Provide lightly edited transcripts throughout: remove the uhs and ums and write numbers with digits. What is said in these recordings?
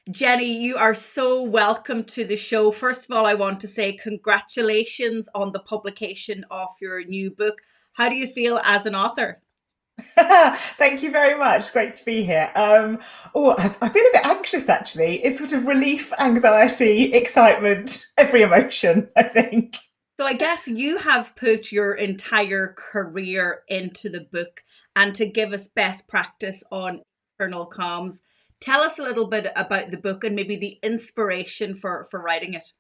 Jenni, you are so welcome to the show. First of all, I want to say congratulations on the publication of your new book. How do you feel as an author? Thank you very much. Great to be here. I feel a bit anxious actually. It's sort of relief, anxiety, excitement, every emotion, I think. So, I guess you have put your entire career into the book, and to give us best practice on internal comms, tell us a little bit about the book and maybe the inspiration for writing it.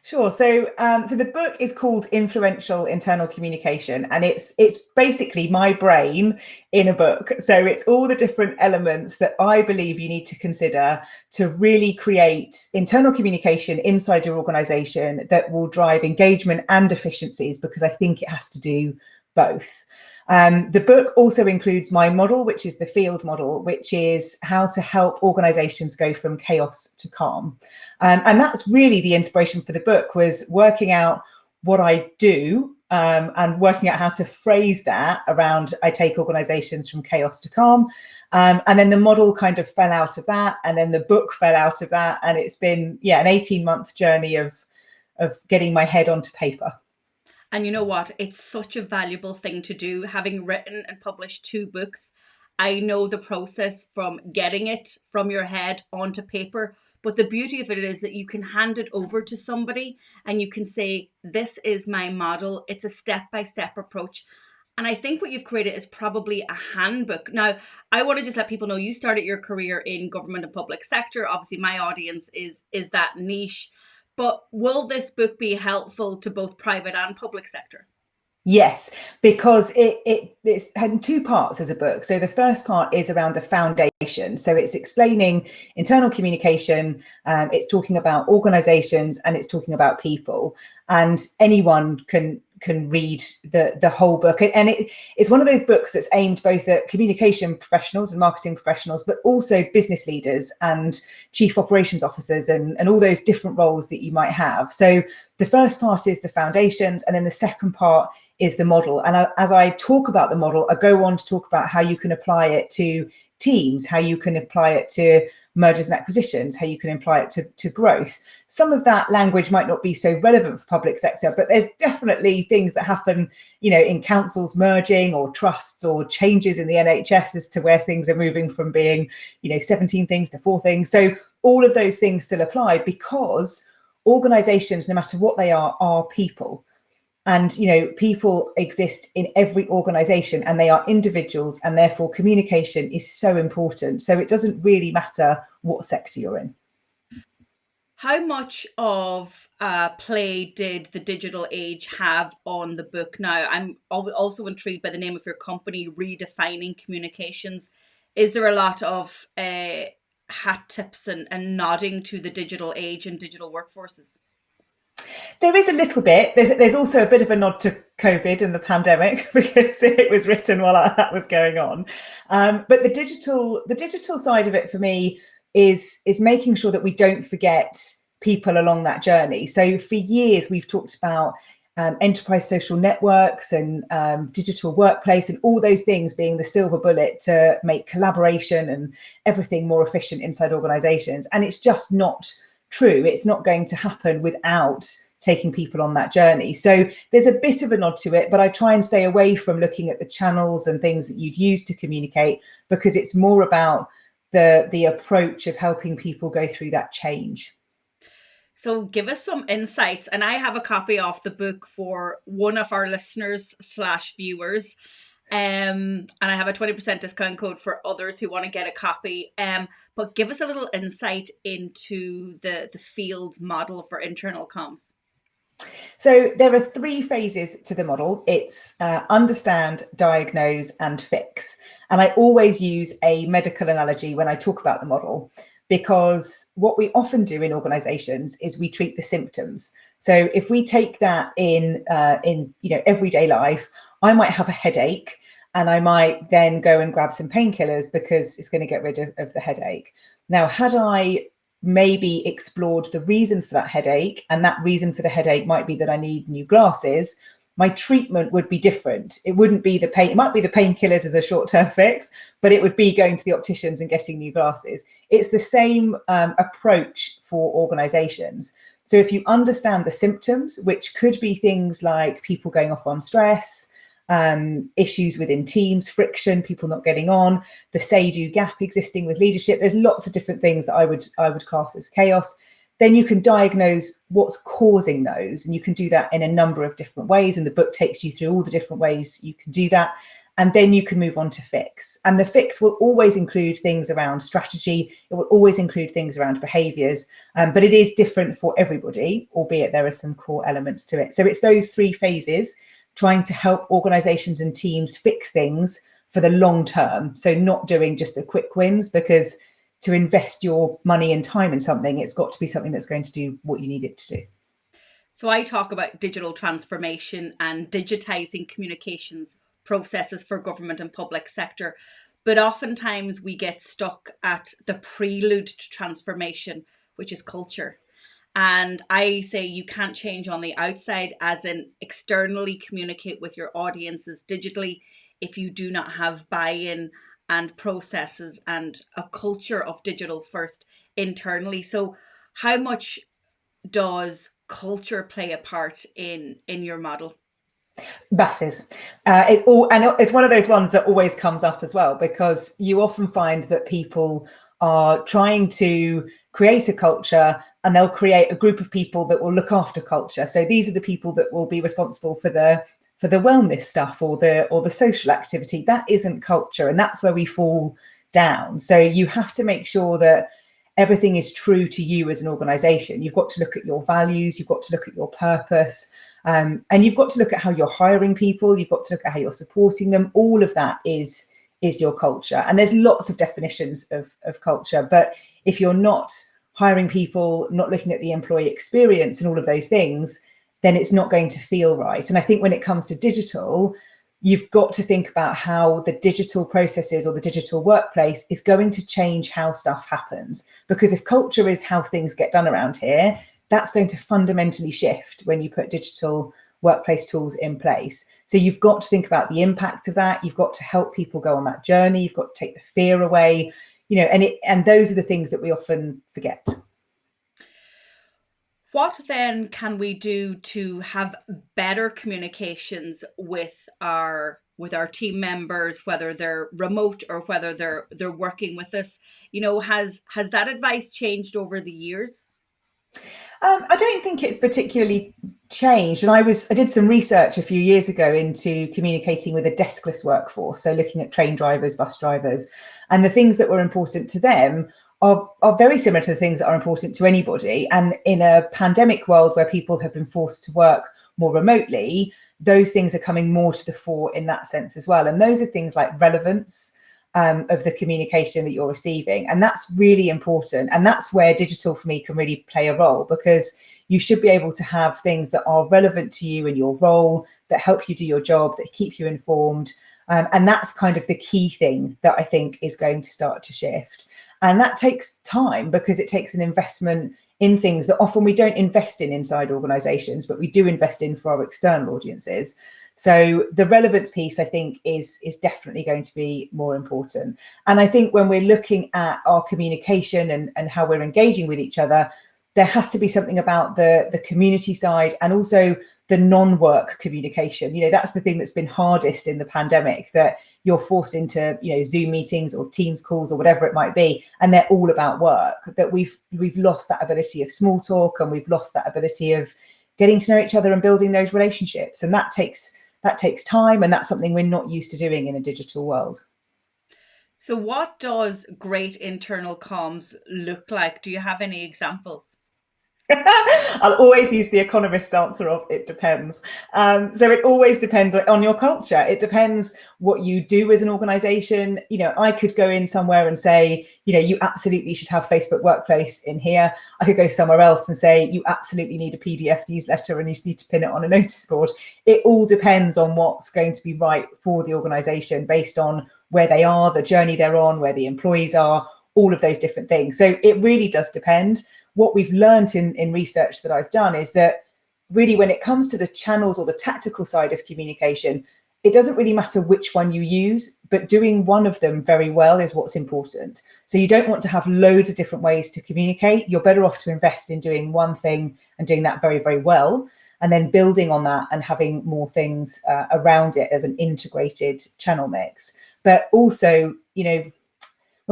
Sure. So the book is called Influential Internal Communication, and it's basically my brain in a book. So it's all the different elements that I believe you need to consider to really create internal communication inside your organization that will drive engagement and efficiencies, because I think it has to do both. The book also includes my model, which is the Field model, which is how to help organizations go from chaos to calm. And that's really the inspiration for the book, was working out what I do and working out how to phrase that around I take organizations from chaos to calm. And then the model kind of fell out of that. And then the book fell out of that. And it's been, an 18-month journey of getting my head onto paper. And you know what? It's such a valuable thing to do. Having written and published two books, I know the process from getting it from your head onto paper. But the beauty of it is that you can hand it over to somebody and you can say, this is my model. It's a step-by-step approach. And I think what you've created is probably a handbook. Now, I want to just let people know you started your career in government and public sector. Obviously, my audience is that niche. But will this book be helpful to both private and public sector? Yes, because it's had two parts as a book. So the first part is around the foundation. So it's explaining internal communication, it's talking about organizations, and it's talking about people. And anyone can read the whole book. And it's one of those books that's aimed both at communication professionals and marketing professionals, but also business leaders and chief operations officers and all those different roles that you might have. So the first part is the foundations, and then the second part is the model. And as I talk about the model, I go on to talk about how you can apply it to teams, how you can apply it to mergers and acquisitions, how you can apply it to growth. Some of that language might not be so relevant for public sector, but there's definitely things that happen, in councils merging or trusts or changes in the NHS as to where things are moving from being, 17 things to 4 things. So all of those things still apply, because organizations, no matter what they are people. And, people exist in every organization, and they are individuals, and therefore communication is so important. So it doesn't really matter what sector you're in. How much of play did the digital age have on the book? Now, I'm also intrigued by the name of your company, Redefining Communications. Is there a lot of hat tips and nodding to the digital age and digital workforces? There is a little bit. There's also a bit of a nod to COVID and the pandemic, because it was written while that was going on. But the digital side of it for me is making sure that we don't forget people along that journey. So for years we've talked about enterprise social networks and digital workplace and all those things being the silver bullet to make collaboration and everything more efficient inside organizations. And it's just not true. It's not going to happen without taking people on that journey. So there's a bit of a nod to it, but I try and stay away from looking at the channels and things that you'd use to communicate, because it's more about the approach of helping people go through that change. So give us some insights. And I have a copy of the book for one of our listeners slash viewers. And I have a 20% discount code for others who want to get a copy. But give us a little insight into the Field model for internal comms. So there are 3 phases to the model. It's understand, diagnose, and fix. And I always use a medical analogy when I talk about the model, because what we often do in organizations is we treat the symptoms. So if we take that in everyday life, I might have a headache, and I might then go and grab some painkillers because it's going to get rid of the headache. Now, had I maybe explored the reason for that headache, and that reason for the headache might be that I need new glasses, my treatment would be different. It wouldn't be the pain. It might be the painkillers as a short-term fix, but it would be going to the opticians and getting new glasses. It's the same approach for organizations. So if you understand the symptoms, which could be things like people going off on stress, issues within teams, friction, people not getting on, the say-do gap existing with leadership, there's lots of different things that I would class as chaos. Then you can diagnose what's causing those, and you can do that in a number of different ways, and the book takes you through all the different ways you can do that. And then you can move on to fix. And the fix will always include things around strategy. It will always include things around behaviours, but it is different for everybody, albeit there are some core elements to it. So it's those three phases, trying to help organisations and teams fix things for the long term. So not doing just the quick wins, because to invest your money and time in something, it's got to be something that's going to do what you need it to do. So I talk about digital transformation and digitising communications processes for government and public sector, but oftentimes we get stuck at the prelude to transformation, which is culture. And I say you can't change on the outside, as in externally communicate with your audiences digitally, if you do not have buy-in and processes and a culture of digital first internally. So how much does culture play a part in your model? Masses. It's one of those ones that always comes up as well, because you often find that people are trying to create a culture, and they'll create a group of people that will look after culture. So these are the people that will be responsible for the wellness stuff or the social activity. That isn't culture, and that's where we fall down. So you have to make sure that everything is true to you as an organization. You've got to look at your values, you've got to look at your purpose, and you've got to look at how you're hiring people, you've got to look at how you're supporting them. All of that is your culture. And there's lots of definitions of culture, but if you're not hiring people, not looking at the employee experience and all of those things, then it's not going to feel right. And I think when it comes to digital, you've got to think about how the digital processes or the digital workplace is going to change how stuff happens. Because if culture is how things get done around here, that's going to fundamentally shift when you put digital workplace tools in place. So you've got to think about the impact of that. You've got to help people go on that journey. You've got to take the fear away, and those are the things that we often forget. What then can we do to have better communications with our team members, whether they're remote or whether they're working with us? Has that advice changed over the years? I don't think it's particularly changed. And I did some research a few years ago into communicating with a deskless workforce. So looking at train drivers, bus drivers, and the things that were important to them are very similar to the things that are important to anybody. And in a pandemic world where people have been forced to work more remotely, those things are coming more to the fore in that sense as well. And those are things like relevance of the communication that you're receiving. And that's really important. And that's where digital for me can really play a role, because you should be able to have things that are relevant to you and your role, that help you do your job, that keep you informed. And that's kind of the key thing that I think is going to start to shift. And that takes time, because it takes an investment in things that often we don't invest in inside organizations, but we do invest in for our external audiences. So the relevance piece, I think, is definitely going to be more important. And I think when we're looking at our communication and how we're engaging with each other, there has to be something about the community side and also the non-work communication. That's the thing that's been hardest in the pandemic, that you're forced into, Zoom meetings or Teams calls or whatever it might be, and they're all about work, that we've lost that ability of small talk, and we've lost that ability of getting to know each other and building those relationships. And that takes time, and that's something we're not used to doing in a digital world. So what does great internal comms look like? Do you have any examples? I'll always use the economist answer of it depends. So it always depends on your culture. It depends what you do as an organization. I could go in somewhere and say, you absolutely should have Facebook Workplace in here. I could go somewhere else and say, you absolutely need a PDF newsletter and you just need to pin it on a notice board. It all depends on what's going to be right for the organization based on where they are, the journey they're on, where the employees are, all of those different things. So it really does depend. What we've learned in research that I've done is that really, when it comes to the channels or the tactical side of communication, it doesn't really matter which one you use, but doing one of them very well is what's important. So you don't want to have loads of different ways to communicate. You're better off to invest in doing one thing and doing that very, very well, and then building on that and having more things around it as an integrated channel mix. But also, when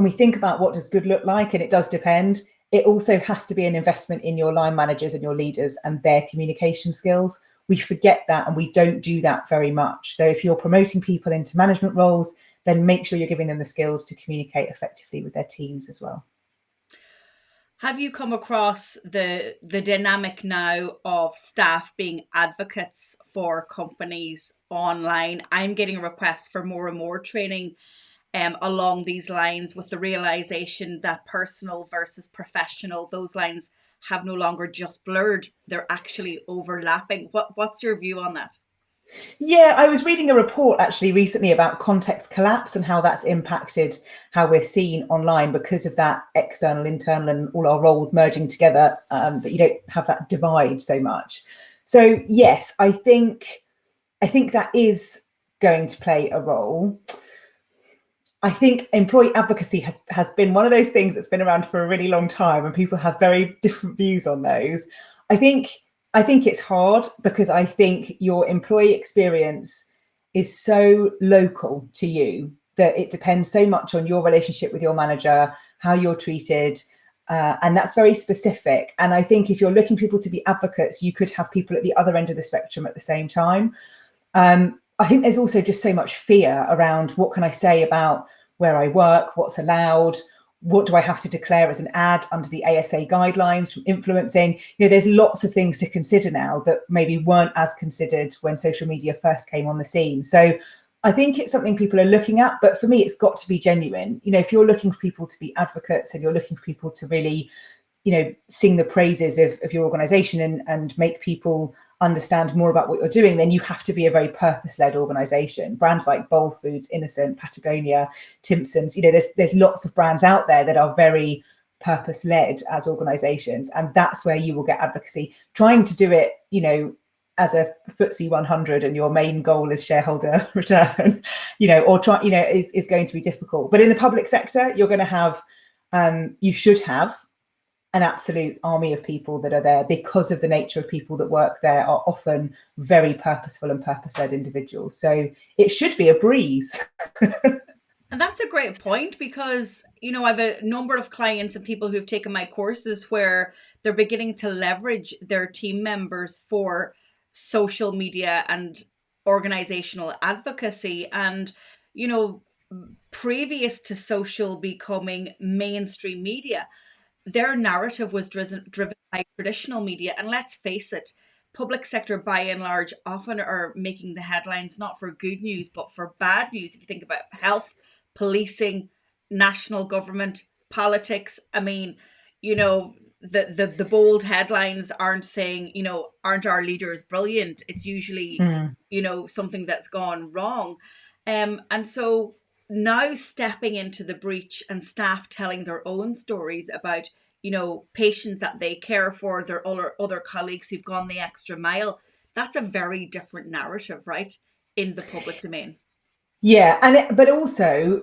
we think about what does good look like, and it does depend, it also has to be an investment in your line managers and your leaders and their communication skills. We forget that, and we don't do that very much. So if you're promoting people into management roles, then make sure you're giving them the skills to communicate effectively with their teams as well. Have you come across the dynamic now of staff being advocates for companies online? I'm getting requests for more and more training along these lines, with the realization that personal versus professional, those lines have no longer just blurred, they're actually overlapping. What's your view on that? Yeah, I was reading a report actually recently about context collapse and how that's impacted how we're seen online because of that external, internal, and all our roles merging together, that you don't have that divide so much. So yes, I think that is going to play a role. I think employee advocacy has been one of those things that's been around for a really long time, and people have very different views on those. I think it's hard because I think your employee experience is so local to you that it depends so much on your relationship with your manager, how you're treated, and that's very specific. And I think if you're looking for people to be advocates, you could have people at the other end of the spectrum at the same time. I think there's also just so much fear around what can I say about where I work, what's allowed, what do I have to declare as an ad under the ASA guidelines from influencing. There's lots of things to consider now that maybe weren't as considered when social media first came on the scene. So I think it's something people are looking at, but for me, it's got to be genuine. If you're looking for people to be advocates and you're looking for people to really sing the praises of your organization and make people understand more about what you're doing, then you have to be a very purpose-led organization. Brands like Bowl Foods, Innocent, Patagonia, Timpsons, there's lots of brands out there that are very purpose-led as organizations, and that's where you will get advocacy. Trying to do it, as a FTSE 100 and your main goal is shareholder return, is going to be difficult. But in the public sector, you're going to have, you should have an absolute army of people that are there, because of the nature of people that work there are often very purposeful and purpose-led individuals. So it should be a breeze. And that's a great point, because, I have a number of clients and people who've taken my courses where they're beginning to leverage their team members for social media and organizational advocacy. And, previous to social becoming mainstream media, their narrative was driven by traditional media. And let's face it, public sector by and large often are making the headlines not for good news, but for bad news. If you think about health, policing, national government, politics, I mean, the bold headlines aren't saying, aren't our leaders brilliant? It's usually, something that's gone wrong. And so now stepping into the breach and staff telling their own stories about, patients that they care for, their other colleagues who've gone the extra mile, that's a very different narrative, right, in the public domain. Yeah, but also,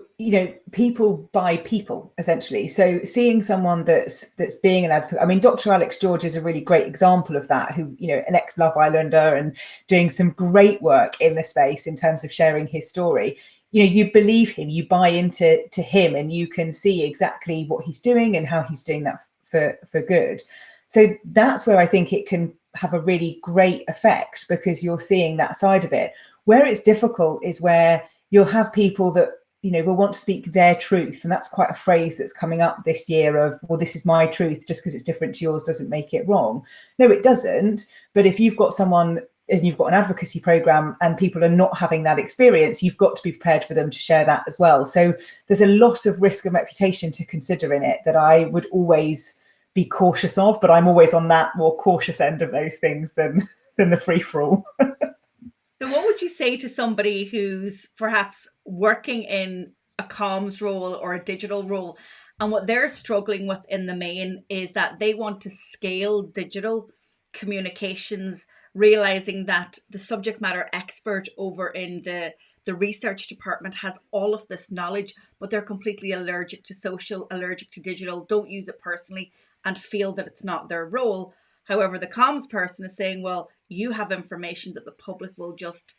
people buy people, essentially. So seeing someone that's being an advocate, I mean, Dr. Alex George is a really great example of that, who, an ex-Love Islander and doing some great work in the space in terms of sharing his story. You believe him, you buy into him, and you can see exactly what he's doing and how he's doing that for good. So that's where I think it can have a really great effect, because you're seeing that side of it. Where it's difficult is where you'll have people that, will want to speak their truth. And that's quite a phrase that's coming up this year of, well, this is my truth, just because it's different to yours doesn't make it wrong. No, it doesn't. But if you've got someone and you've got an advocacy program and people are not having that experience, you've got to be prepared for them to share that as well. So there's a lot of risk and reputation to consider in it that I would always be cautious of, but I'm always on that more cautious end of those things than the free-for-all. So what would you say to somebody who's perhaps working in a comms role or a digital role, and what they're struggling with in the main is that they want to scale digital communications realizing that the subject matter expert over in the research department has all of this knowledge, but they're completely allergic to social, allergic to digital, don't use it personally, and feel that it's not their role. However, the comms person is saying, well, you have information that the public will just,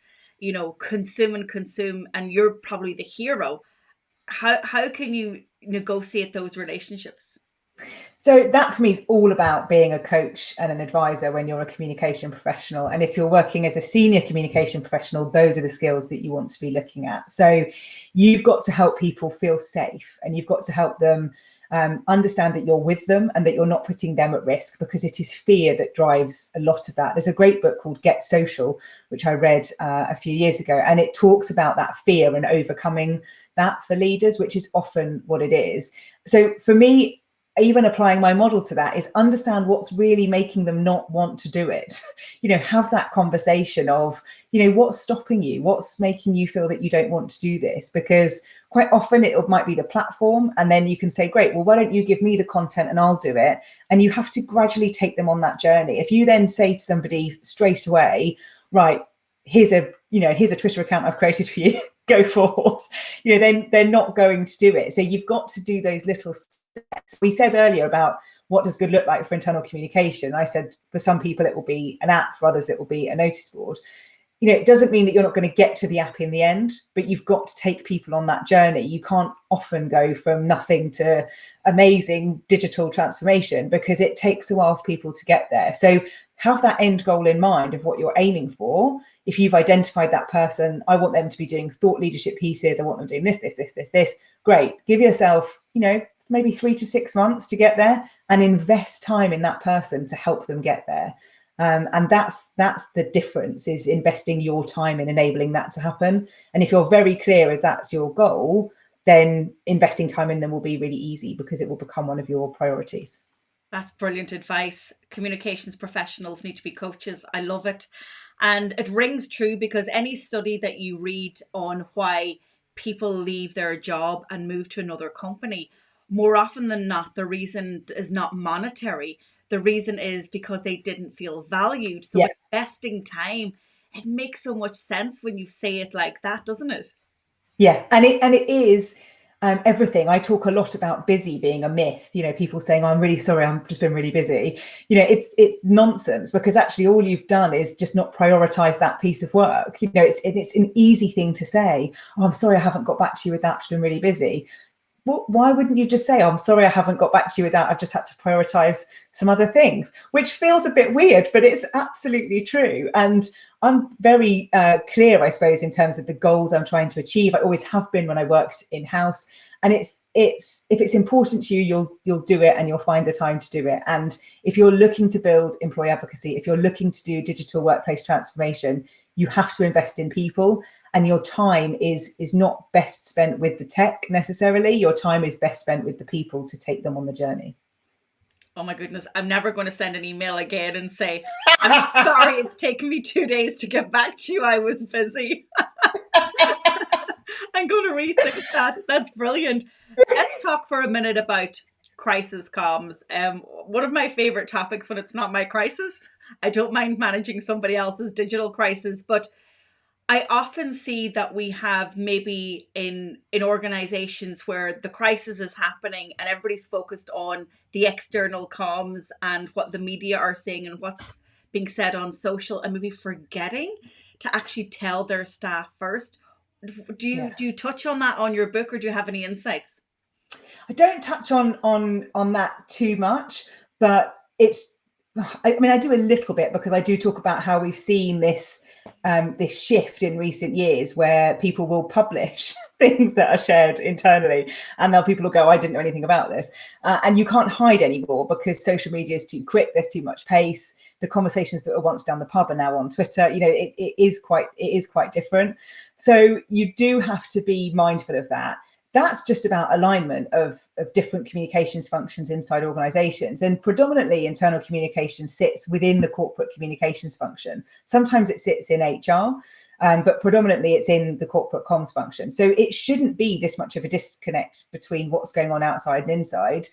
consume and consume, and you're probably the hero. How can you negotiate those relationships? So that for me is all about being a coach and an advisor when you're a communication professional. And if you're working as a senior communication professional, those are the skills that you want to be looking at. So you've got to help people feel safe, and you've got to help them understand that you're with them and that you're not putting them at risk, because it is fear that drives a lot of that. There's a great book called Get Social, which I read a few years ago, and it talks about that fear and overcoming that for leaders, which is often what it is. So for me, even applying my model to that is understand what's really making them not want to do it. Have that conversation of, what's stopping you? What's making you feel that you don't want to do this? Because quite often it might be the platform, and then you can say, great, well, why don't you give me the content and I'll do it? And you have to gradually take them on that journey. If you then say to somebody straight away, right, here's a Twitter account I've created for you, go forth, then they're not going to do it. So you've got to do those little steps. We said earlier about what does good look like for internal communication. I said for some people it will be an app, for others it will be a notice board. It doesn't mean that you're not going to get to the app in the end, but you've got to take people on that journey. You can't often go from nothing to amazing digital transformation, because it takes a while for people to get there. So have that end goal in mind of what you're aiming for. If you've identified that person, I want them to be doing thought leadership pieces, I want them doing this, great. Give yourself, maybe 3 to 6 months to get there, and invest time in that person to help them get there. And that's the difference, is investing your time in enabling that to happen. And if you're very clear as that's your goal, then investing time in them will be really easy, because it will become one of your priorities. That's brilliant advice. Communications professionals need to be coaches. I love it. And it rings true, because any study that you read on why people leave their job and move to another company, more often than not, the reason is not monetary. The reason is because they didn't feel valued. So investing time, it makes so much sense when you say it like that, doesn't it? Yeah, and it is everything. I talk a lot about busy being a myth. People saying, oh, I'm really sorry, I've just been really busy. It's nonsense, because actually all you've done is just not prioritize that piece of work. It's an easy thing to say, oh, I'm sorry, I haven't got back to you with that, I've been really busy. Well, why wouldn't you just say, oh, I'm sorry, I haven't got back to you with that, I've just had to prioritize some other things, which feels a bit weird, but it's absolutely true. And I'm very clear, I suppose, in terms of the goals I'm trying to achieve. I always have been when I worked in-house. And it's if it's important to you, you'll do it, and you'll find the time to do it. And if you're looking to build employee advocacy, if you're looking to do digital workplace transformation, you have to invest in people, and your time is not best spent with the tech necessarily. Your time is best spent with the people to take them on the journey. Oh my goodness, I'm never going to send an email again and say, I'm sorry, it's taken me 2 days to get back to you, I was busy. I'm going to rethink that. That's brilliant. Let's talk for a minute about crisis comms. One of my favorite topics when it's not my crisis. I don't mind managing somebody else's digital crisis, but I often see that we have maybe in organizations where the crisis is happening and everybody's focused on the external comms and what the media are saying and what's being said on social, and maybe forgetting to actually tell their staff first. Do you touch on that on your book, or do you have any insights? I don't touch on that too much, but I do a little bit, because I do talk about how we've seen this shift in recent years, where people will publish things that are shared internally, and then people will go, I didn't know anything about this. And you can't hide anymore, because social media is too quick, there's too much pace. The conversations that were once down the pub are now on Twitter. It is quite different. So you do have to be mindful of that. That's just about alignment of different communications functions inside organizations. And predominantly internal communication sits within the corporate communications function. Sometimes it sits in HR, but predominantly it's in the corporate comms function. So it shouldn't be this much of a disconnect between what's going on outside and inside.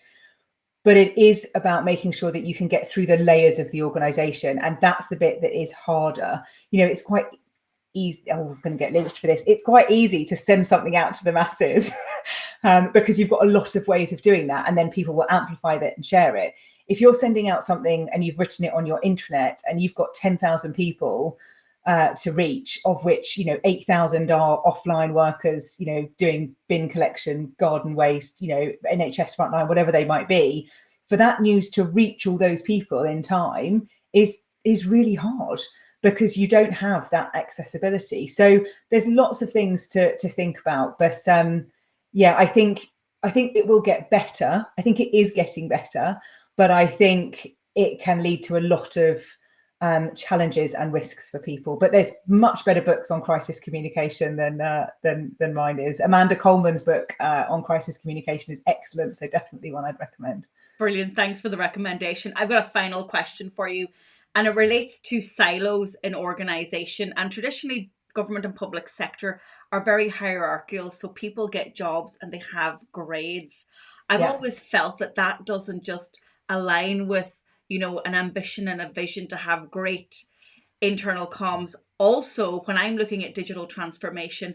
but it is about making sure that you can get through the layers of the organization. And that's the bit that is harder. It's quite easy. Oh, we're going to get lynched for this. It's quite easy to send something out to the masses because you've got a lot of ways of doing that. And then people will amplify that and share it. If you're sending out something and you've written it on your intranet and you've got 10,000 people to reach, of which 8,000 are offline workers, doing bin collection, garden waste, NHS frontline, whatever they might be, for that news to reach all those people in time is really hard, because you don't have that accessibility. So there's lots of things to think about, but yeah, I think it will get better. I think it is getting better, but I think it can lead to a lot of challenges and risks for people. But there's much better books on crisis communication than mine is. Amanda Coleman's book on crisis communication is excellent, so definitely one I'd recommend. Brilliant. Thanks for the recommendation. I've got a final question for you, and it relates to silos in organisation. And traditionally, government and public sector are very hierarchical, so people get jobs and they have grades. I've always felt that doesn't just align with an ambition and a vision to have great internal comms. Also, when I'm looking at digital transformation,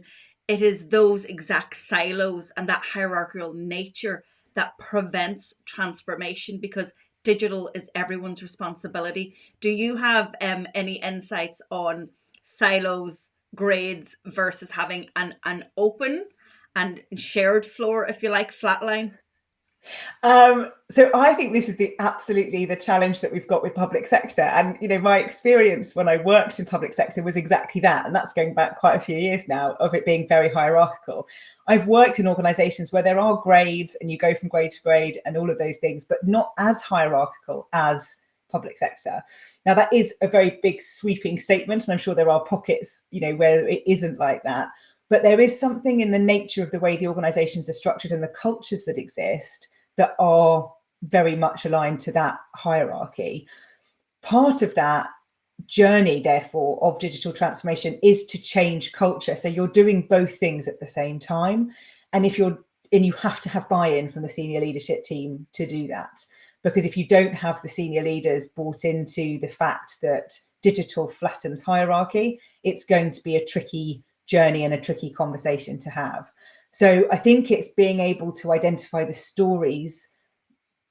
it is those exact silos and that hierarchical nature that prevents transformation, because digital is everyone's responsibility. Do you have any insights on silos, grades versus having an open and shared floor, if you like, flatline? So I think this is absolutely the challenge that we've got with public sector. And, my experience when I worked in public sector was exactly that. And that's going back quite a few years now, of it being very hierarchical. I've worked in organizations where there are grades and you go from grade to grade and all of those things, but not as hierarchical as public sector. Now, that is a very big sweeping statement. And I'm sure there are pockets, where it isn't like that. But there is something in the nature of the way the organizations are structured and the cultures that exist that are very much aligned to that hierarchy. Part of that journey, therefore, of digital transformation is to change culture. So you're doing both things at the same time. And you have to have buy-in from the senior leadership team to do that. Because if you don't have the senior leaders bought into the fact that digital flattens hierarchy, it's going to be a tricky journey and a tricky conversation to have. So I think it's being able to identify the stories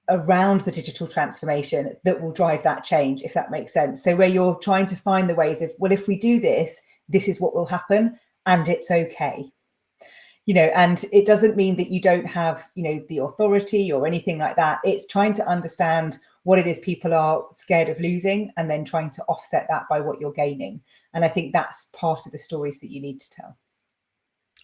around the digital transformation that will drive that change, if that makes sense. So where you're trying to find the ways of, well, if we do this, this is what will happen, and it's okay. And it doesn't mean that you don't have, the authority or anything like that. It's trying to understand what it is people are scared of losing and then trying to offset that by what you're gaining. And I think that's part of the stories that you need to tell.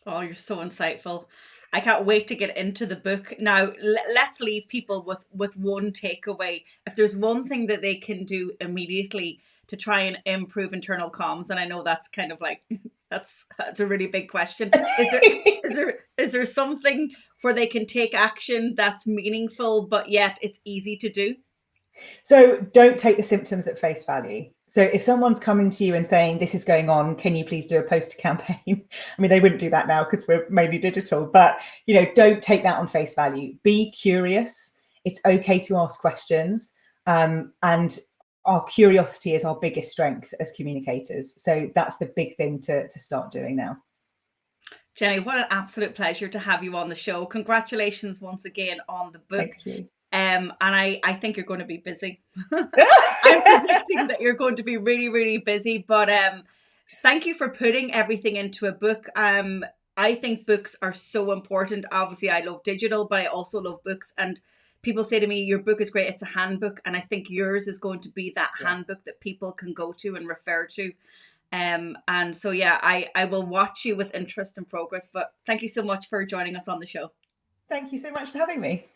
Oh, you're so insightful. I can't wait to get into the book. Now, let's leave people with one takeaway. If there's one thing that they can do immediately to try and improve internal comms, and I know that's kind of like that's a really big question. Is there something where they can take action that's meaningful, but yet it's easy to do? So don't take the symptoms at face value. So if someone's coming to you and saying, this is going on, can you please do a poster campaign? I mean, they wouldn't do that now because we're mainly digital, but, don't take that on face value. Be curious. It's okay to ask questions. And our curiosity is our biggest strength as communicators. So that's the big thing to start doing now. Jenni, what an absolute pleasure to have you on the show. Congratulations once again on the book. Thank you. And I think you're going to be busy. I'm predicting that you're going to be really, really busy. But thank you for putting everything into a book. I think books are so important. Obviously, I love digital, but I also love books. And people say to me, your book is great. It's a handbook. And I think yours is going to be that handbook that people can go to and refer to. And so, yeah, I will watch you with interest and progress. But thank you so much for joining us on the show. Thank you so much for having me.